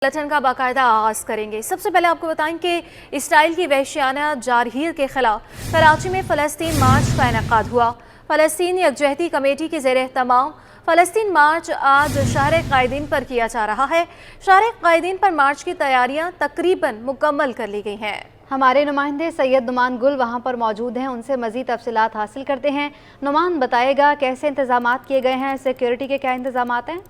Bulletin का बाकायदा आगाज करेंगे। सबसे पहले आपको बताएं कि इसराइल की वहशियाना जारहीर के खिलाफ कराची में फ़लस्तीन मार्च का इनेकाद हुआ। फ़लस्तीन यकजहती कमेटी के ज़ेर एहतमाम फ़लस्तीन मार्च आज शहर कायदीन पर किया जा रहा है। शहर कायदीन पर मार्च की तैयारियां तकरीबन मुकम्मल कर ली गई हैं। हमारे नुमाइंदे सैयद नुमान गुल वहाँ पर मौजूद हैं, उनसे मज़ीद तफसीलात हासिल करते हैं। नुमान बताएगा कैसे इंतज़ामात किए गए हैं, सिक्योरिटी के क्या इंतज़ामात हैं?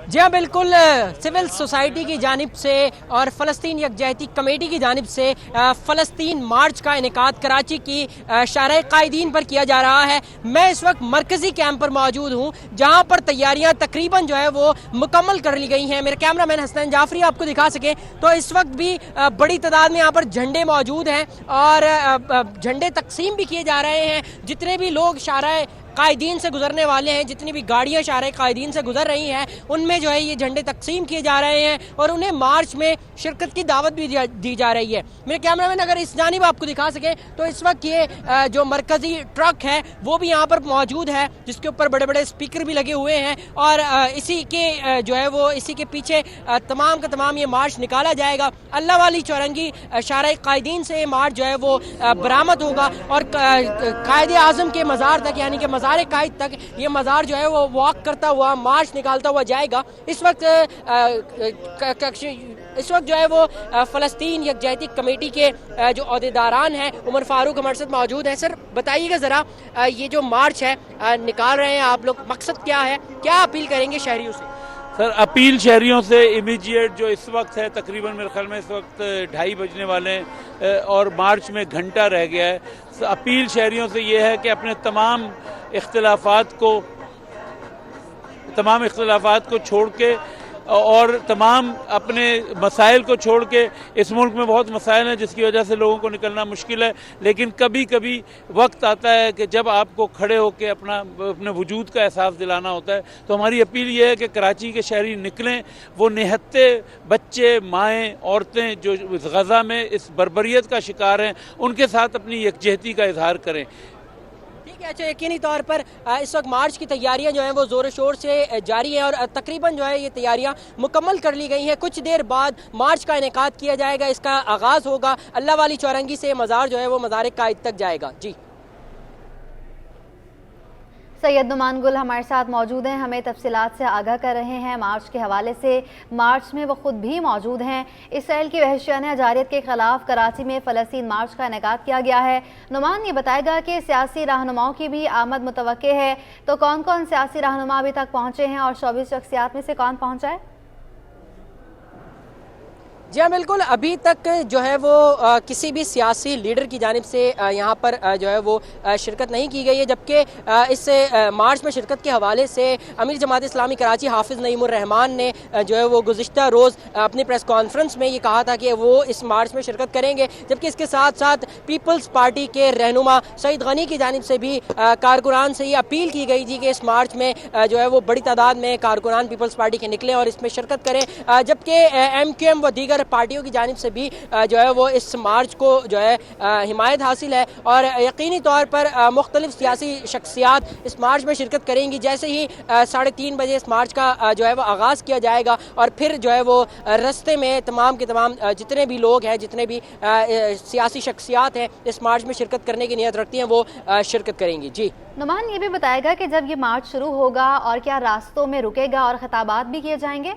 जी हाँ, बिल्कुल। सिविल सोसाइटी की जानिब से और फ़लस्तीन यकजहती कमेटी की जानिब से फ़लस्तीन मार्च का इनेकाद कराची की शाहराह कायदीन पर किया जा रहा है। मैं इस वक्त मरकज़ी कैंप पर मौजूद हूँ, जहाँ पर तैयारियाँ तकरीबन जो है वो मुकम्मल कर ली गई हैं। मेरे कैमरा मैन हसनैन जाफरी आपको दिखा सके तो इस वक्त भी बड़ी तादाद में यहाँ पर झंडे मौजूद हैं और झंडे तकसीम भी किए जा रहे हैं। जितने भी लोग शाहराह कायदीन से गुजरने वाले हैं, जितनी भी गाड़ियां शाहराह कायदीन से गुजर रही हैं, उनमें जो है ये झंडे तकसीम किए जा रहे हैं और उन्हें मार्च में शिरकत की दावत भी दी जा रही है। मेरे कैमरामैन अगर इस जानिब आपको दिखा सके तो इस वक्त ये जो मरकजी ट्रक है वो भी यहाँ पर मौजूद है, जिसके ऊपर बड़े बड़े स्पीकर भी लगे हुए हैं और इसी के जो है वो इसी के पीछे तमाम का तमाम ये मार्च निकाला जाएगा। अल्लाह वाली चौरंगी शाहराह कायदीन से ये मार्च जो है वो बरामद होगा और कायदे आज़म के मज़ार तक यानी कि मज़ार कायद तक ये मज़ार जो है वो वॉक करता हुआ मार्च निकालता हुआ जाएगा। इस वक्त जो है वो फ़लस्तीन यकजहती कमेटी के जो अहदेदारान हैं उमर फारूक हमारे साथ मौजूद हैं। सर बताइएगा ज़रा, ये जो मार्च है निकाल रहे हैं आप लोग, मकसद क्या है, क्या अपील करेंगे शहरियों से? सर अपील शहरियों से इमीडिएट जो इस वक्त है, तकरीबन मेरे ख्याल में इस वक्त 2:30 बजने वाले हैं और मार्च में घंटा रह गया है। अपील शहरियों से ये है कि अपने तमाम इख्तिलाफात को छोड़ के और तमाम अपने मसाइल को छोड़ के, इस मुल्क में बहुत मसाइल हैं जिसकी वजह से लोगों को निकलना मुश्किल है, लेकिन कभी कभी वक्त आता है कि जब आपको खड़े होकर अपने वजूद का एहसास दिलाना होता है। तो हमारी अपील ये है कि कराची के शहरी निकलें, वो निहत्ते बच्चे, माएँ, औरतें जो गज़ा में इस बर्बरियत का शिकार हैं उनके साथ अपनी यकजहती का इजहार करें। ठीक है, अच्छा, यकीनी तौर पर इस वक्त मार्च की तैयारियां जो हैं वो ज़ोर शोर से जारी हैं और तकरीबन जो है ये तैयारियां मुकम्मल कर ली गई हैं। कुछ देर बाद मार्च का इनेकाद किया जाएगा, इसका आगाज़ होगा। अल्लाह वाली चौरंगी से मज़ार जो है वो मज़ार कायद तक जाएगा। जी, सैयद नुमान गुल हमारे साथ मौजूद हैं, हमें तफसीलात से आगाह कर रहे हैं मार्च के हवाले से। मार्च में वो खुद भी मौजूद हैं। इसराइल की वहशियाना जारियत के खिलाफ कराची में फ़लस्तीन मार्च का इनेकाद किया गया है। नुमान ये बताएगा कि सियासी रहनुमाओं की भी आमद मुतवक्के है, तो कौन कौन सियासी रहनुमा अभी तक पहुँचे हैं और 24 शख्सियात में से कौन पहुँचा है? जी हाँ, बिल्कुल। अभी तक जो है वो किसी भी सियासी लीडर की जानिब से यहाँ पर जो है वो शिरकत नहीं की गई है, जबकि इस मार्च में शिरकत के हवाले से अमीर जमात इस्लामी कराची हाफिज़ नईमुर रहमान ने जो है वो गुज़िश्ता रोज़ अपनी प्रेस कॉन्फ्रेंस में ये कहा था कि वो इस मार्च में शिरकत करेंगे। जबकि इसके साथ साथ पीपल्स पार्टी के रहनुमा सईद गनी की जानिब से भी कारकुनान से ये अपील की गई थी कि इस मार्च में जो है वो बड़ी तादाद में कारकुनान पीपल्स पार्टी के निकलें और इसमें शिरकत करें। जबकि MQM व दीगर पार्टियों की जानिब से भी जो है वो इस मार्च को जो है हिमायत हासिल है और यकीनी तौर पर मुख्तलिफ सियासी शख्सियात इस मार्च में शिरकत करेंगी। जैसे ही 3:30 बजे इस मार्च का जो है वो आगाज़ किया जाएगा और फिर जो है वो रस्ते में तमाम के तमाम जितने भी लोग हैं, जितने भी सियासी शख्सियात हैं इस मार्च में शिरकत करने की नीयत रखती हैं, वो शिरकत करेंगी। जी, नुमान ये भी बताएगा कि जब ये मार्च शुरू होगा और क्या रास्तों में रुकेगा और खिताबात भी किए जाएंगे?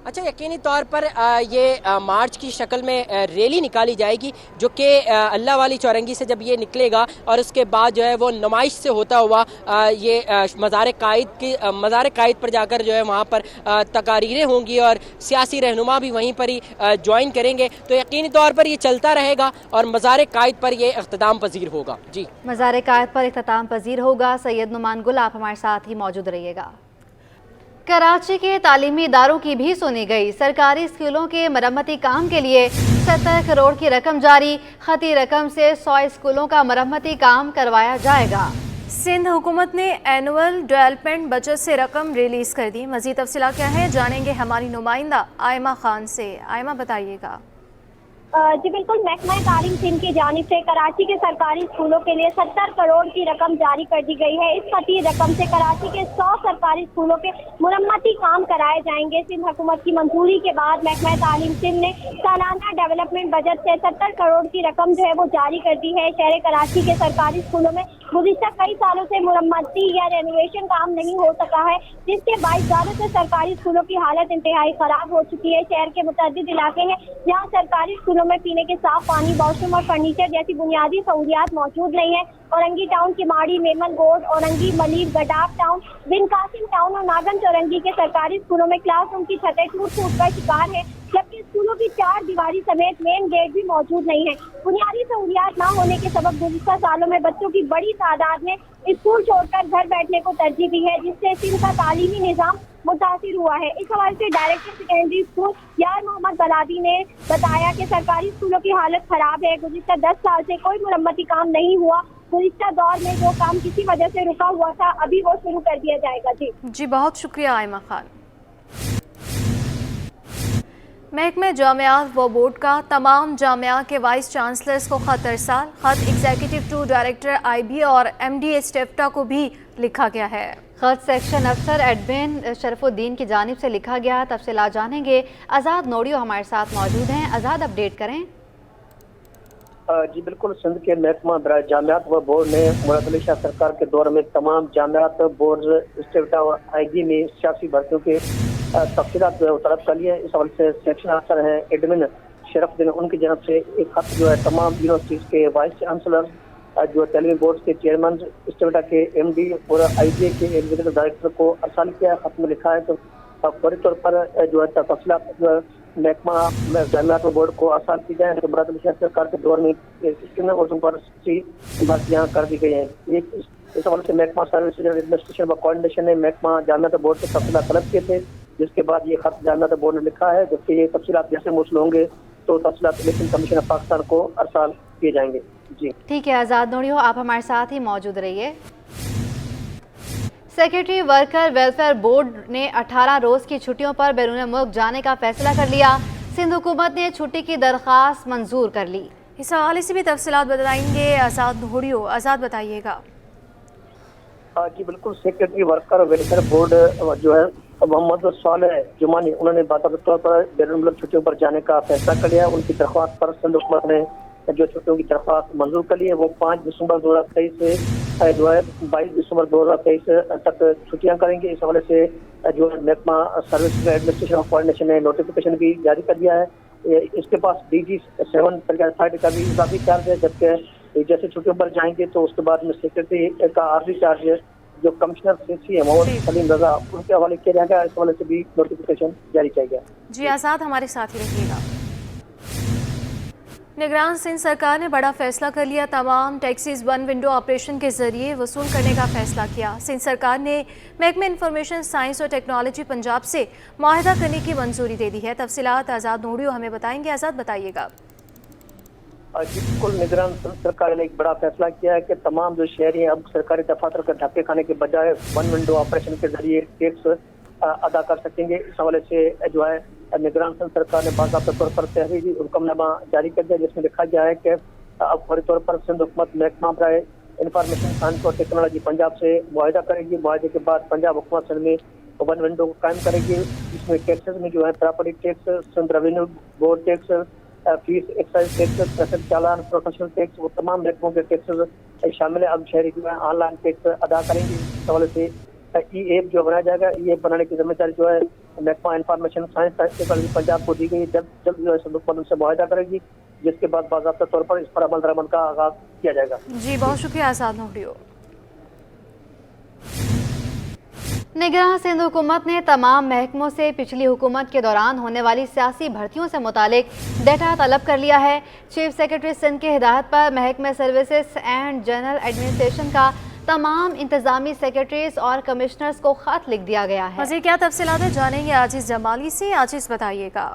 अच्छा, यकीनी तौर पर ये मार्च की शक्ल में रैली निकाली जाएगी, जो कि अल्लाह वाली चौरंगी से जब ये निकलेगा और उसके बाद जो है वो नुमाइश से होता हुआ ये मज़ार कायद पर जाकर जो है वहाँ पर तकारीरें होंगी और सियासी रहनुमा भी वहीं पर ही ज्वाइन करेंगे। तो यकीनी तौर पर ये चलता रहेगा और मज़ार कायद पर ये इख्तिताम पजीर होगा। जी, मज़ार कायद पर इख्तिताम पजीर होगा। सैयद नुमान गुल आप हमारे साथ ही मौजूद रहिएगा। कराची के तालीमी इदारों की भी सुनी गई। सरकारी स्कूलों के मरम्मती काम के लिए 70 करोड़ की रकम जारी। खती रकम से 100 स्कूलों का मरम्मती काम करवाया जाएगा। सिंध हुकूमत ने एनुअल डेवलपमेंट बजट से रकम रिलीज कर दी। मजीद तफसीलात क्या है जानेंगे हमारी नुमाइंदा आयमा खान से। आयमा बताइएगा। जी बिल्कुल, महकमा तालीम सिंध की जानिब से कराची के सरकारी स्कूलों के लिए 70 करोड़ की रकम जारी कर दी गई है। इस खती रकम से कराची के 100 सरकारी स्कूलों के मुरम्मती काम कराए जाएंगे। सिंध हुकूमत की मंजूरी के बाद महकमा तालीम सिंध ने सालाना डेवलपमेंट बजट से 70 करोड़ की रकम जो है वो जारी कर दी है। शहर कराची के सरकारी स्कूलों में गुज़िश्ता कई सालों से मुरम्मती या रेनोवेशन काम नहीं हो सका है, जिसके बायस ज़्यादातर सरकारी स्कूलों की हालत इंतहाई खराब हो चुकी है। शहर के मुतअद्दिद इलाके हैं जहाँ सरकारी स्कूलों में पीने के साफ पानी, वॉशरूम और फर्नीचर जैसी बुनियादी सहूलियात मौजूद नहीं है। औरंगी टाउन, किमाड़ी, मेमन गोड, औरंगी, मलिर, गडाफ टाउन, बिन कासिम टाउन और नागन चौरंगी के सरकारी स्कूलों में क्लासरूम की छतें टूट कर शिकार है, जबकि स्कूलों की 4 दीवारी समेत मेन गेट भी मौजूद नहीं है। बुनियादी सहूलियात न होने के सबब गुज़िश्ता सालों में बच्चों की बड़ी तादाद ने स्कूल छोड़कर घर बैठने को तरजीह दी है, जिससे सिंध का तालीमी निज़ाम मुतासिर हुआ है। इस हवाले से डायरेक्टर सेकेंडरी स्कूल यार मोहम्मद बलादी ने बताया कि सरकारी स्कूलों की हालत खराब है। गुज़िश्ता 10 साल से कोई मुरम्मती काम नहीं हुआ। गुज़िश्ता दौर में जो काम किसी वजह से रुका हुआ था, अभी वो शुरू कर दिया जाएगा। जी बहुत शुक्रिया आयमा खान। महकमे जामियात व बोर्ड का तमाम जामिया के वाइस चांसलर्स को खत अरसाल। खत एग्जीक्यूटिव टू डायरेक्टर IB और MD स्टेफ्टा को भी लिखा गया है। खत सेक्शन अफसर एडमिन शरफुद्दीन की जानिब से लिखा गया। तफसीलात जानेंगे, आज़ाद नोडियो हमारे साथ मौजूद हैं। आज़ाद, अपडेट करें। जी बिल्कुल, सिंध के महकमा बराए जामियात व बोर्ड ने मुराद अली शाह सरकार के दौर में तमाम जामियात, बोर्ड, स्टेफ्टा और IB में सियासी भर्तियों के तफसीलात तलब कर लिए। इस हवाले से सेक्शन अफसर हैं एडमिन शरफुद्दीन, उनकी जानब से एक खत जो है तमाम यूनिवर्सिटीज़ के वाइस चांसलर, जो तैलीमी बोर्ड के चेयरमैन, स्टेफ्टा के MD और IBA के एग्जीक्यूटिव डायरेक्टर को अरसाल किया। खत में लिखा है तो फौरी तौर पर जो है तफसीलात महकमा जामियात बोर्ड को अरसाल की जाए। तो मुराद अली शाह सरकार के दौर में भर्तियाँ कर दी गई हैं। इस हवाले से महकमा सर्विस एडमिनिस्ट्रेशन व कोऑर्डिनेशन ने महकमा जामियात बोर्ड से तफसीलात तलब किए थे, जिसके बाद ये खत जामियात बोर्ड ने लिखा है। जबकि ये तफसीलात जैसे मौसूल होंगे तो तफसीलात इलेक्शन कमीशन ऑफ पाकिस्तान को अरसाल किए जाएंगे। जी ठीक है आज़ाद नोडियो, आप हमारे साथ ही मौजूद रहिए। सेक्रेटरी वर्कर वेलफेयर बोर्ड ने 18 रोज़ की छुट्टियों पर बैरून मुल्क जाने का फैसला कर लिया। सिंध हुकूमत ने छुट्टी की दरख्वास्त मंजूर कर ली। इस हवाले से भी तफसीलात बताएंगे आज़ाद नोडियो। आज़ाद, बताइएगा। जी बिल्कुल, सेक्रेटरी वर्कर वेलफेयर बोर्ड जो है मोहम्मद सालेह जुमानी, उन्होंने बाकायदा तौर पर बैरून मुल्क छुट्टियों पर जाने का फैसला कर लिया। उनकी दरख्वास्त पर सिंध हुकूमत ने जो छुट्टियों की दरख्वास्त मंजूर कर ली है, वो 5 दिसंबर 2023 से जो है 22 दिसंबर 2023 तक छुट्टियां करेंगे। इस हवाले से जो महकमा सर्विस एडमिनिस्ट्रेशन ऑफ कोऑर्डिनेशन ने नोटिफिकेशन भी जारी कर दिया है। इसके पास DG7 अथॉरिटी का भी इजाफी चार्ज है, जबकि जैसे छुट्टियों पर जाएंगे तो उसके बाद में सेक्रेटरी का आर्जी चार्ज जो कमिश्नर CC है मोहम्मद सलीम रजा, उनके हवाले किया जाएगा। इस हवाले से भी नोटिफिकेशन जारी किया गया। जी आज़ाद, हमारे साथ ही रहिएगा। निगरान सिंध सरकार ने बड़ा फैसला कर लिया। तमाम टैक्सीज 1 विंडो ऑपरेशन के जरिए वसूल करने का फैसला किया। सिंध सरकार ने महकमे इंफॉर्मेशन साइंस और टेक्नोलॉजी पंजाब से मुआहदा करने की मंजूरी दे दी है। तफसीलात आज़ाद नोडियो हमें बताएंगे। आज़ाद, बताइएगा। बिल्कुल, निगरान सरकार ने एक बड़ा फैसला किया है कि तमाम जो शहरी अब सरकारी दफातर के धक्के खाने के बजाय 1 विंडो ऑपरेशन के जरिए टैक्स अदा कर सकेंगे। इस हवाले से जो है निगरान सरकार ने बाकायदा तौर पर तहरीरी हुक्मनामा जारी कर दिया, जिसमें लिखा गया है कि अब फौरी तौर पर सिंध हुकूमत महकमा बराए इंफॉर्मेशन साइंस और टेक्नोलॉजी पंजाब से मुआहदा करेगी। मुआहदे के बाद पंजाब हुकूमत सिंध में 1 विंडो को कायम करेगी। इसमें टैक्सेस में जो है property tax, Sindh revenue board tax, fees, excise tax, traffic चालान, प्रोफेशनल टैक्स, वो तमाम महकमों के टैक्सेस शामिल है। अब शहरी जो है ऑनलाइन टैक्स अदा करेंगे। इस हवाले से E-ऐप जो बनाया जाएगा, E-ऐप बनाने की जिम्मेदारी जो है महकमा इंफॉर्मेशन साइंस पंजाब को दी गई। जब जो है सिंध हुकूमत से मुआहदा करेगी, जिसके बाद बाकायदा तौर पर इस पर अमल दरामद का आगाज किया जाएगा। जी बहुत शुक्रिया आज़ाद नोडियो। निगरान सिंध हुकूमत ने तमाम महकमों से पिछली हुकूमत के दौरान होने वाली सियासी भर्तियों से मुतालिक डेटा तलब कर लिया है। चीफ सेक्रेटरी सिंध की हिदायत पर महकमे सर्विसेज एंड जनरल एडमिनिस्ट्रेशन का तमाम इंतजामी सेक्रेटरीज और कमिश्नर्स को खत लिख दिया गया है। मज़ीद क्या तफसीलात है जानेंगे आजीज जमाली से। आजीज, बताइएगा।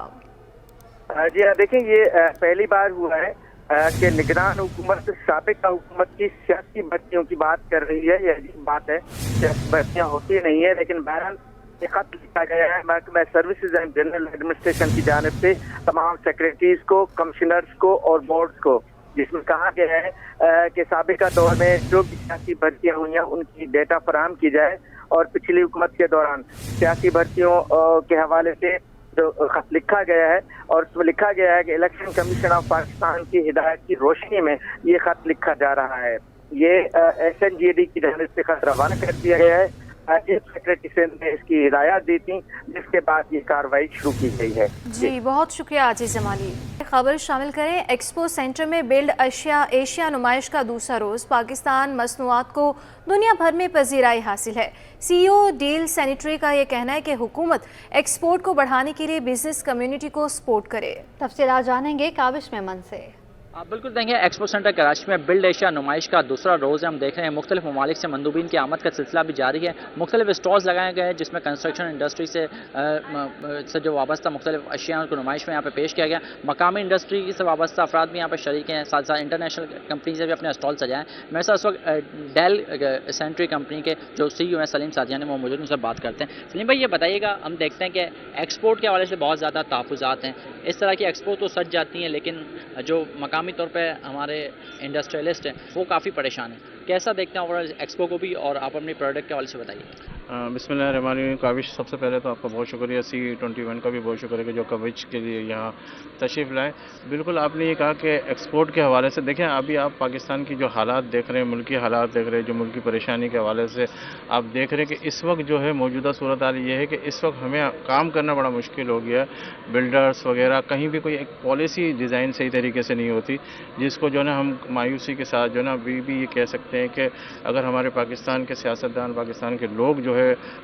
जी हाँ, देखिए ये पहली बार हुआ है कि निगरान हुकूमत साबिका हुकूमत की सियासी भर्तियों की बात कर रही है। ये अजीब बात है, सियासी भर्तियाँ होती नहीं है, लेकिन बहरहाल ये खत लिखा गया है महकमा सर्विसेज एंड जनरल एडमिनिस्ट्रेशन की जानिब से तमाम सेक्रेटरीज को, कमिश्नर्स को और बोर्ड्स को, जिसमें कहा गया है कि साबिका दौर में जो भी सियासी भर्तियाँ हुई हैं उनकी डेटा फराहम की जाए और पिछली हुकूमत के दौरान सियासी भर्तियों के हवाले से जो खत लिखा गया है और उसमें लिखा गया है कि इलेक्शन कमीशन ऑफ पाकिस्तान की हिदायत की रोशनी में ये खत लिखा जा रहा है। ये SNGD की जानिब से खत रवाना कर दिया गया है। चीफ सेक्रेटरी से ने इसकी हिदायत दी थी, जिसके बाद ये कार्रवाई शुरू की गई है। जी बहुत शुक्रिया आजीज जमाली। खबर शामिल करें, एक्सपो सेंटर में बिल्ड एशिया नुमाइश का दूसरा रोज़ पाकिस्तान मसनूआत को दुनिया भर में पजीराई हासिल है। CEO डील सैनिटरी का ये कहना है कि हुकूमत एक्सपोर्ट को बढ़ाने के लिए बिजनेस कम्युनिटी को सपोर्ट करे। तफसीलात जानेंगे काबिश मेमन से। बिल्कुल देखें, एक्सपो सेंटर कराची में बिल्ड एशिया नुमाइश का दूसरा रोज़ है। हम देख रहे हैं मुख्तलिफ ममालिक से मंदूबीन की आमद का सिलसिला भी जारी है। मुख्तलिफ स्टॉल्स लगाए गए हैं जिसमें कंस्ट्रक्शन इंडस्ट्री से जो वाबस्ता मुख्तलिफ अशिया को नुमाइश में यहाँ पे पेश किया गया। मकामी इंडस्ट्री से वाबस्ता अफराद भी यहाँ पर शरीक हैं, साथ साथ इंटरनेशनल कंपनी से भी अपने स्टॉल सजाएँ। मेरे साथ इस वक्त डेल सेंट्री कंपनी के जो CEO हैं सलीम सादियानी, वो मौजूद, उनसे बात करते हैं। सलीम भाई, ये बताइएगा, हम देखते हैं कि एक्सपोर्ट के हवाले से बहुत ज़्यादा तहफ़्फ़ुज़ात हैं। इस तरह की एक्सपो तो सज जाती हैं, लेकिन जो मकामी तौर पे हमारे इंडस्ट्रियलिस्ट हैं वो काफ़ी परेशान हैं। कैसा देखते हैं ओवरऑल एक्सपो को भी, और आप अपनी प्रोडक्ट के हवाले से बताइए। बिस्मिल्लाहिर्रहमानिर्रहीम। काविश, सबसे पहले तो आपका बहुत शुक्रिया, C21 का भी बहुत शुक्रिया कि जो कवरेज के लिए यहाँ तशरीफ़ लाए। बिल्कुल आपने ये कहा कि एक्सपोर्ट के हवाले से देखें, अभी आप पाकिस्तान की जो हालात देख रहे हैं, मुल्की हालात देख रहे हैं, जो मुल्की परेशानी के हवाले से आप देख रहे हैं कि इस वक्त जो है मौजूदा सूरत हाल ये है कि इस वक्त हमें काम करना बड़ा मुश्किल हो गया है। बिल्डर्स वगैरह कहीं भी कोई एक पॉलिसी डिज़ाइन सही तरीके से नहीं होती, जिसको जो है हम मायूसी के साथ जो है ना अभी भी ये कह सकते हैं कि अगर हमारे पाकिस्तान के सियासतदान, पाकिस्तान के लोग जो है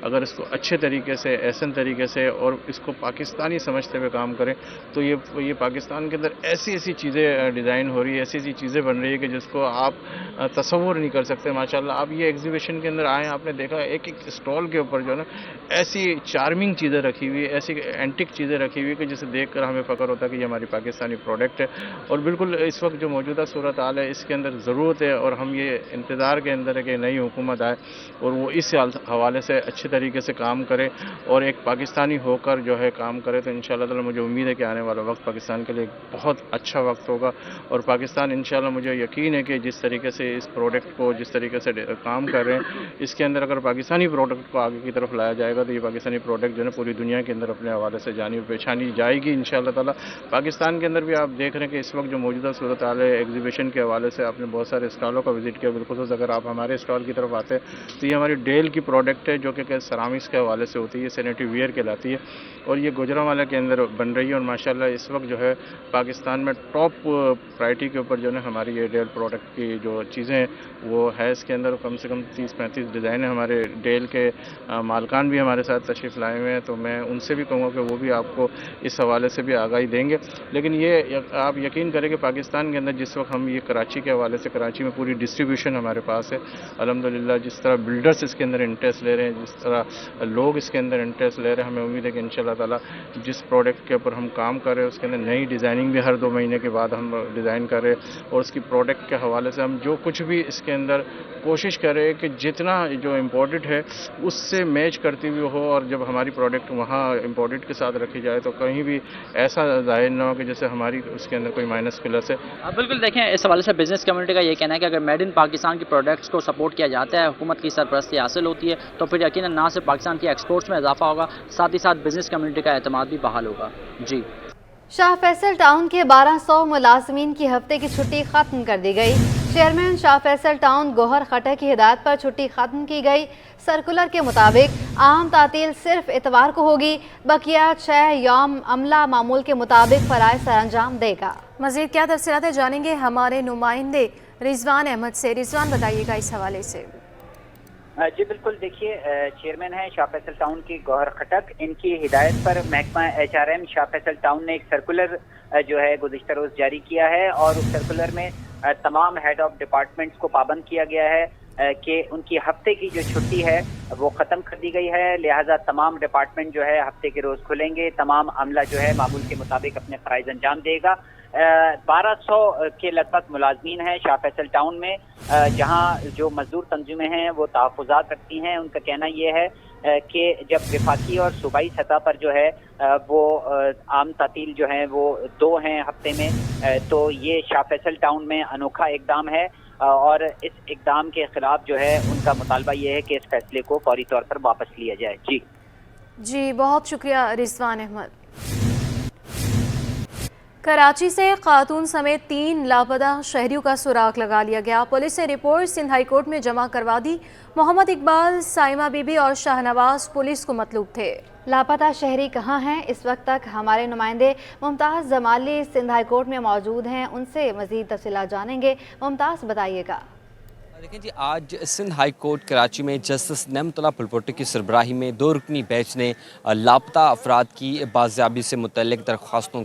अगर इसको अच्छे तरीके से, एहसन तरीके से और इसको पाकिस्तानी समझते हुए काम करें तो ये पाकिस्तान के अंदर ऐसी ऐसी चीज़ें डिज़ाइन हो रही है, ऐसी ऐसी चीज़ें बन रही है कि जिसको आप तसव्वुर नहीं कर सकते। माशाल्लाह आप ये एग्जीबिशन के अंदर आए, आपने देखा एक एक स्टॉल के ऊपर जो है ना ऐसी चार्मिंग चीज़ें रखी हुई है, ऐसी एंटिक चीज़ें रखी हुई है कि जिसे देख कर हमें फ़ख्र होता है कि ये हमारी पाकिस्तानी प्रोडक्ट है। और बिल्कुल इस वक्त जो मौजूदा सूरत हाल है इसके अंदर ज़रूरत है और हम ये इंतज़ार के अंदर है कि नई हुकूमत आए और वो इस हवाले से अच्छे तरीके से काम करे और एक पाकिस्तानी होकर जो है काम करे। तो इंशाअल्लाह ताला मुझे उम्मीद है कि आने वाला वक्त पाकिस्तान के लिए एक बहुत अच्छा वक्त होगा और पाकिस्तान इंशाअल्लाह, मुझे यकीन है कि जिस तरीके से इस प्रोडक्ट को जिस तरीके से काम कर रहे हैं, इसके अंदर अगर पाकिस्तानी प्रोडक्ट को आगे की तरफ लाया जाएगा तो ये पाकिस्तानी प्रोडक्ट जो है पूरी दुनिया के अंदर अपने हवाले से जानी पहचानी जाएगी इंशाअल्लाह ताला। पाकिस्तान के अंदर भी आप देख रहे हैं कि इस वक्त जो मौजूदा सूरत हाल है एग्जीबिशन के हवाले से, आपने बहुत सारे स्टॉलों का विजिट किया। बिल्खुसूस अगर आप हमारे स्टॉल की तरफ आते हैं तो ये हमारी डेल की प्रोडक्ट है जो कि सरामिक्स के हवाले से होती है, सैनिटरी वेयर कहलाती है और ये गुजरांवाला के अंदर बन रही है। और माशाल्लाह इस वक्त जो है पाकिस्तान में टॉप प्रायोरिटी के ऊपर जो है हमारी ये डेल प्रोडक्ट की जो चीज़ें हैं वो है। इसके अंदर कम से कम 30-35 डिज़ाइन है। हमारे डेल के मालकान भी हमारे साथ तशरीफ़ लाए हुए हैं, तो मैं उनसे भी कहूँगा कि वो भी आपको इस हवाले से भी आगाही देंगे। लेकिन ये आप यकीन करें कि पाकिस्तान के अंदर जिस वक्त हम ये कराची के हवाले से, कराची में पूरी डिस्ट्रीब्यूशन हमारे पास है अल्हम्दुलिल्लाह। जिस तरह बिल्डर्स इसके अंदर इंटरेस्ट ले रहे हैं, जिस तरह लोग इसके अंदर इंटरेस्ट ले रहे हैं, हमें उम्मीद है कि इंशाअल्लाह ताला जिस प्रोडक्ट के ऊपर हम काम कर रहे हैं उसके अंदर नई डिज़ाइनिंग भी हर 2 महीने के बाद हम डिज़ाइन कर रहे हैं और उसकी प्रोडक्ट के हवाले से हम जो कुछ भी इसके अंदर कोशिश करें कि जितना जो इम्पोर्टेड है उससे मैच करती हुई हो और जब हमारी प्रोडक्ट वहाँ इम्पोर्टेड के साथ रखी जाए तो कहीं भी ऐसा जाहिर ना हो कि जैसे हमारी उसके अंदर कोई माइनस प्लस है। बिल्कुल देखें, इस हवाले से बिजनेस कम्युनिटी का ये कहना है कि अगर मेड इन पाकिस्तान की प्रोडक्ट्स को सपोर्ट किया जाता है, हुकूमत की सरपरस्ती हासिल होती है, तो फिर यकीनन ना सिर्फ पाकिस्तान की एक्सपोर्ट्स में इजाफा होगा, साथ ही साथ बिजनेस कम्युनिटी का एतमाद भी बहाल होगा। जी। शाह फैसल टाउन के 1200 मुलाजमीन की हफ्ते की छुट्टी खत्म कर दी गई। चेयरमैन शाह फैसल टाउन गौहर खटक की हिदायत पर छुट्टी खत्म की गई। सर्कुलर के मुताबिक आम तातील सिर्फ इतवार को होगी, बकिया 6 यौम अमला मामूल के मुताबिक फराइज सर अंजाम देगा। मज़ीद क्या तफसीलात जानेंगे हमारे नुमाइंदे रिजवान अहमद से। रिजवान बताइएगा इस हवाले से। जी बिल्कुल, देखिए चेयरमैन है शाह फैसल टाउन की गौहर खटक, इनकी हिदायत पर महकमा HRM शाह फैसल टाउन ने एक सर्कुलर जो है गुज़िश्ता रोज़ जारी किया है और उस सर्कुलर में तमाम हेड ऑफ डिपार्टमेंट्स को पाबंद किया गया है कि उनकी हफ्ते की जो छुट्टी है वो ख़त्म कर दी गई है। लिहाजा तमाम डिपार्टमेंट जो है हफ्ते के रोज़ खुलेंगे, तमाम अमला जो है मामूल के मुताबिक अपने फ़राइज़ अंजाम देगा। 1200 के लगभग मुलाजमीन हैं शाह फैसल टाउन में, जहां जो मजदूर तंजीमें हैं वो तहफ़्फ़ुज़ात रखती हैं। उनका कहना ये है کہ جب وفاقی اور صوبائی سطح پر جو ہے وہ عام تعطیل جو ہیں وہ 2 ہیں ہفتے میں، تو یہ شاہ فیصل ٹاؤن میں انوکھا اقدام ہے اور اس اقدام کے خلاف جو ہے ان کا مطالبہ یہ ہے کہ اس فیصلے کو فوری طور پر واپس لیا جائے۔ جی بہت شکریہ رضوان احمد۔ کراچی سے خاتون سمیت 3 لاپتہ شہریوں کا سراغ لگا لیا گیا۔ پولیس نے رپورٹ سندھ ہائی کورٹ میں جمع کروا دی۔ محمد اقبال، سائمہ بی بی اور شاہ نواز پولیس کو مطلوب تھے۔ لاپتہ شہری کہاں ہیں؟ اس وقت تک ہمارے نمائندے ممتاز جمالی سندھ ہائی کورٹ میں موجود ہیں، ان سے مزید تفصیلات جانیں گے۔ ممتاز بتائیے گا۔ دیکھیں جی، آج سندھ ہائی کورٹ کراچی میں جسٹس نعمت اللہ پلپوٹے کی سربراہی میں 2 رکنی بینچ نے لاپتہ افراد کی بازیابی سے متعلق درخواستوں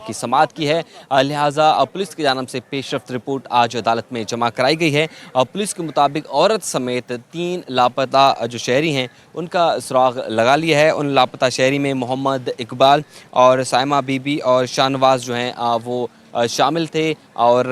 کی سماعت کی ہے، لہٰذا پولیس کی جانب سے پیش رفت رپورٹ آج عدالت میں جمع کرائی گئی ہے۔ پولیس کے مطابق عورت سمیت 3 لاپتہ جو شہری ہیں ان کا سراغ لگا لیا ہے۔ ان لاپتہ شہری میں محمد اقبال اور سائمہ بی بی اور شاہ نواز جو ہیں وہ شامل تھے، اور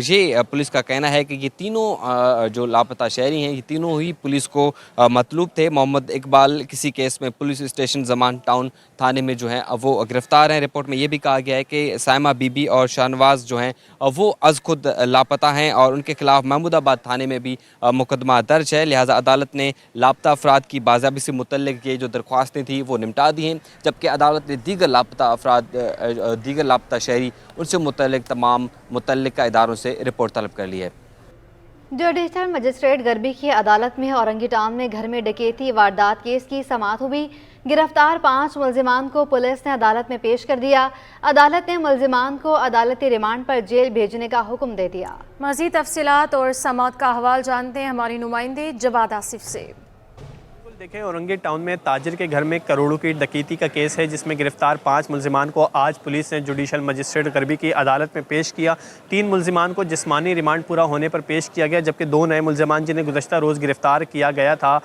یہ پولیس کا کہنا ہے کہ یہ تینوں جو لاپتہ شہری ہیں یہ تینوں ہی پولیس کو مطلوب تھے۔ محمد اقبال کسی کیس میں پولیس اسٹیشن زمان ٹاؤن تھانے میں جو ہیں وہ گرفتار ہیں۔ رپورٹ میں یہ بھی کہا گیا ہے کہ سائمہ بی بی اور شاہ نواز جو ہیں وہ از خود لاپتہ ہیں اور ان کے خلاف محمود آباد تھانے میں بھی مقدمہ درج ہے، لہٰذا عدالت نے لاپتہ افراد کی بازیابی سے متعلق یہ جو درخواستیں تھیں وہ نمٹا دی ہیں، جبکہ عدالت نے دیگر لاپتہ شہری ان سے متعلق تمام متعلقہ اداروں سے رپورٹ طلب کر لی ہے۔ جوڈیشل مجسٹریٹ گربی کی عدالت میں اورنگی ٹاؤن میں گھر میں ڈکیتی واردات کیس کی سماعت ہوئی۔ گرفتار 5 ملزمان کو پولیس نے عدالت میں پیش کر دیا۔ عدالت نے ملزمان کو عدالتی ریمانڈ پر جیل بھیجنے کا حکم دے دیا۔ مزید تفصیلات اور سماعت کا حوال جانتے ہیں ہماری نمائندے جواد آصف سے۔ دیکھیں، اورنگی ٹاؤن میں تاجر کے گھر میں کروڑوں کی ڈکیتی کا کیس ہے، جس میں گرفتار 5 ملزمان کو آج پولیس نے جوڈیشل مجسٹریٹ غربی کی عدالت میں پیش کیا۔ 3 ملزمان کو جسمانی ریمانڈ پورا ہونے پر پیش کیا گیا، جبکہ 2 نئے ملزمان جنہیں گزشتہ روز گرفتار کیا گیا تھا،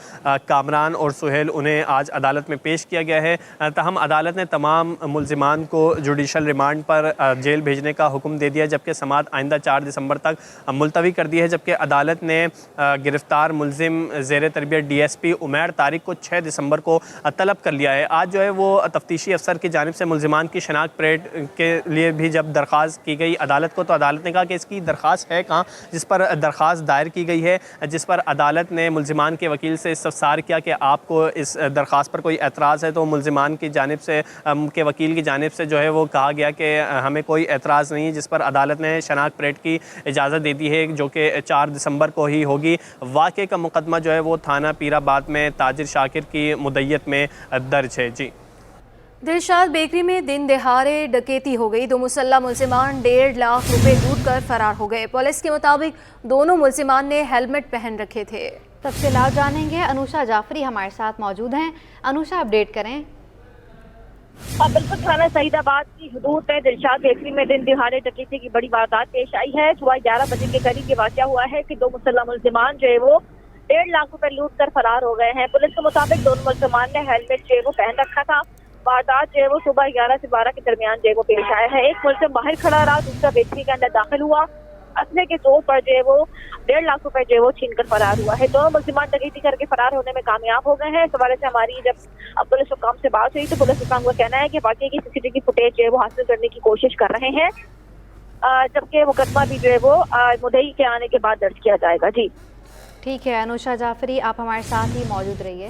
کامران اور سہیل، انہیں آج عدالت میں پیش کیا گیا ہے۔ تاہم عدالت نے تمام ملزمان کو جوڈیشل ریمانڈ پر جیل بھیجنے کا حکم دے دیا، جبکہ سماعت آئندہ 4 دسمبر تک ملتوی کر دی ہے، جبکہ عدالت نے گرفتار ملزم زیر تربیت D S P Umair Tariq کو 6 دسمبر کو طلب کر لیا ہے۔ آج جو ہے وہ تفتیشی افسر کی جانب سے ملزمان کی شناخت پریڈ کے لیے بھی جب درخواست کی گئی عدالت کو، تو عدالت نے کہا کہ اس کی درخواست ہے کہاں، جس پر درخواست دائر کی گئی ہے، جس پر عدالت نے ملزمان کے وکیل سے استفسار کیا کہ آپ کو اس درخواست پر کوئی اعتراض ہے، تو ملزمان کی جانب سے کے وکیل کی جانب سے جو ہے وہ کہا گیا کہ ہمیں کوئی اعتراض نہیں، جس پر عدالت نے شناخت پریڈ کی اجازت دے دی ہے، جو کہ 4 دسمبر کو ہی ہوگی۔ واقعے کا مقدمہ جو ہے وہ تھانہ پیر آباد میں تاجر شاکر کی مدعیت میں درج ہے۔ جی، دلشاد بیکری میں دن دہاڑے ڈکیتی ہو گئی۔ 2 مسلح ملزمان 1.5 لاکھ روپے لوٹ کر فرار ہو گئے۔ پولیس کے مطابق دونوں ملزمان نے ہیلمٹ پہن رکھے تھے۔ تفصیلات جانیں گے، انوشا جعفری ہمارے ساتھ موجود ہیں۔ انوشا، اپڈیٹ کریں۔ بالکل، تھانہ سعید آباد کی حدود میں دلشاد بیکری میں دن دہاڑے ڈکیتی کی بڑی واردات پیش آئی ہے۔ صبح 11 بجے کے قریب یہ واقعہ ہوا ہے کہ 2 مسلح ملزمان جو ہے وہ 1.5 لاکھ روپے لوٹ کر فرار ہو گئے ہیں۔ پولیس کے مطابق دونوں ملزمان نے ہیلمٹ جو ہے وہ پہن رکھا تھا۔ واردات جو ہے وہ صبح 11 سے 12 کے درمیان جو ہے وہ پیش آیا ہے۔ ایک ملزم باہر کھڑا رہا، دوسرا بیکری کے اندر داخل ہوا، اسلحے کے زور پر جو ہے وہ 1.5 لاکھ روپے جو ہے وہ چھین کر فرار ہوا ہے۔ دونوں ملزمان ڈکیتی کر کے فرار ہونے میں کامیاب ہو گئے ہیں۔ اس حوالے سے ہماری جب پولیس حکام سے بات ہوئی تو پولیس حکام کا کہنا ہے کہ واقعے کی CCTV فوٹیج جو ہے وہ حاصل کرنے کی کوشش کر رہے ہیں، جبکہ مقدمہ بھی جو ہے وہ مدعی کے آنے کے بعد درج کیا جائے گا۔ جی ٹھیک ہے، انوشا جعفری، آپ ہمارے ساتھ ہی موجود رہیے۔